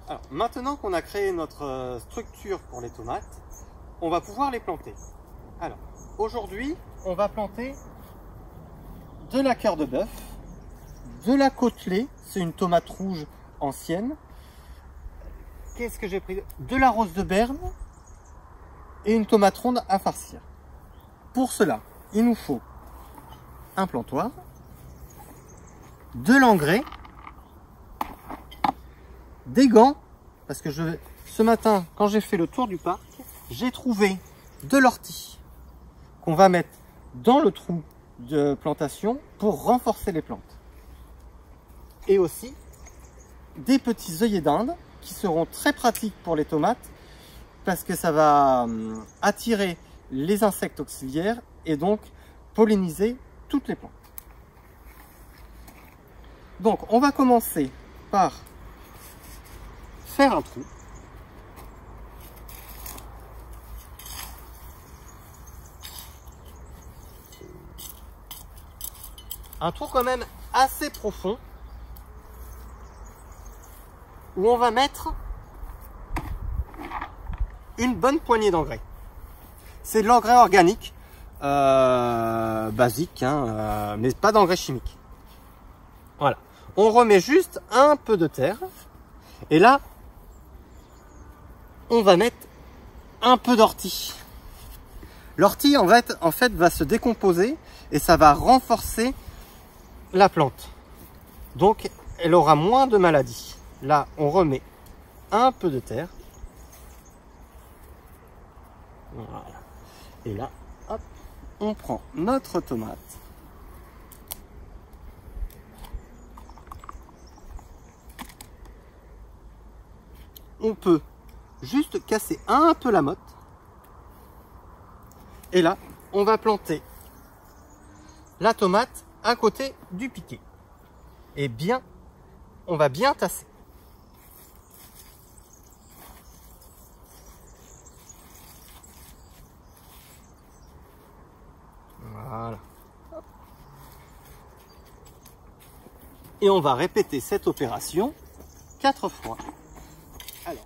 Alors, maintenant qu'on a créé notre structure pour les tomates, on va pouvoir les planter. Alors, aujourd'hui, on va planter de la cœur de bœuf, de la côtelée, c'est une tomate rouge ancienne. Qu'est-ce que j'ai pris? De la rose de Berne et une tomate ronde à farcir. Pour cela, il nous faut un plantoir, de l'engrais, des gants, parce que ce matin, quand j'ai fait le tour du parc, j'ai trouvé de l'ortie qu'on va mettre dans le trou de plantation pour renforcer les plantes. Et aussi des petits œillets d'Inde qui seront très pratiques pour les tomates parce que ça va attirer les insectes auxiliaires et donc polliniser toutes les plantes. Donc on va commencer par faire un trou. Un trou quand même assez profond où on va mettre une bonne poignée d'engrais. C'est de l'engrais organique, basique, hein, mais pas d'engrais chimique. Voilà. On remet juste un peu de terre et là, on va mettre un peu d'ortie. L'ortie en fait va se décomposer et ça va renforcer la plante. Donc elle aura moins de maladies. Là, on remet un peu de terre. Voilà. Et là, hop, on prend notre tomate. On peut juste casser un peu la motte. Et là, on va planter la tomate à côté du piquet. Et bien, on va bien tasser. Voilà. Et on va répéter cette opération 4 fois. Alors.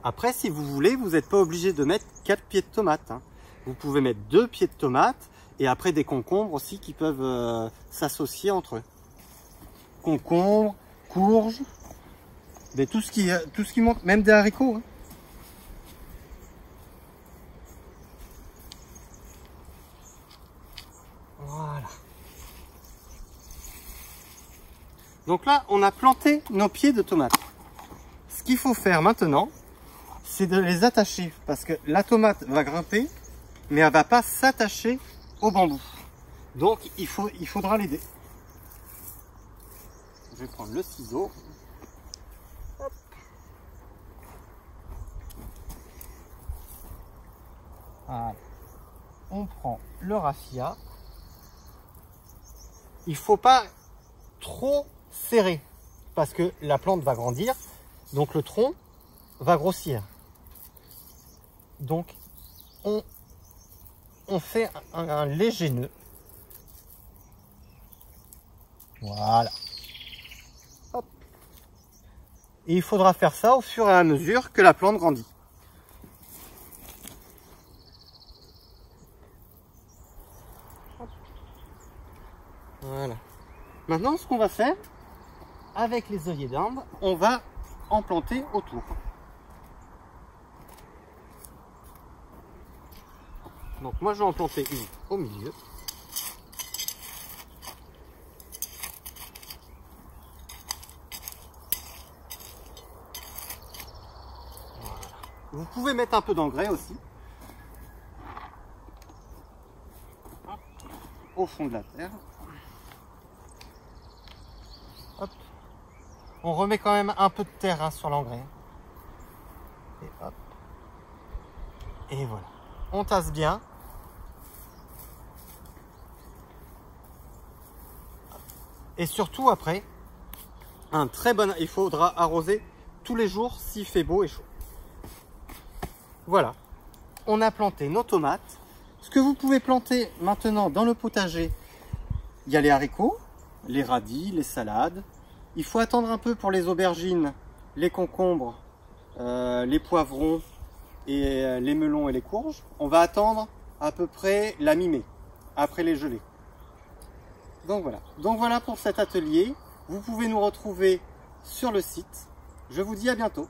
Après, si vous voulez, vous n'êtes pas obligé de mettre 4 pieds de tomates. Hein. Vous pouvez mettre 2 pieds de tomates et après des concombres aussi qui peuvent s'associer entre eux. Concombres, courges, mais tout ce qui monte, même des haricots. Hein. Voilà. Donc là, on a planté nos pieds de tomates. Ce qu'il faut faire maintenant, c'est de les attacher parce que la tomate va grimper, mais elle va pas s'attacher au bambou. Donc il faudra l'aider. Je vais prendre le ciseau. Hop. Voilà. On prend le raffia. Il faut pas trop serrer parce que la plante va grandir, donc le tronc va grossir. Donc on fait un léger nœud. Voilà. Hop. Et il faudra faire ça au fur et à mesure que la plante grandit. Hop. Voilà. Maintenant, ce qu'on va faire, avec les œillets d'Inde, on va en planter autour. Donc moi, je vais en planter une au milieu. Voilà. Vous pouvez mettre un peu d'engrais aussi. Au fond de la terre. Hop. On remet quand même un peu de terre hein, sur l'engrais. Et hop. Et voilà. On tasse bien. Et surtout après, il faudra arroser tous les jours s'il fait beau et chaud. Voilà. On a planté nos tomates. Ce que vous pouvez planter maintenant dans le potager, il y a les haricots, les radis, les salades. Il faut attendre un peu pour les aubergines, les concombres, les poivrons et les melons et les courges. On va attendre à peu près la mi-mai, après les gelées. Donc voilà pour cet atelier. Vous pouvez nous retrouver sur le site. Je vous dis à bientôt.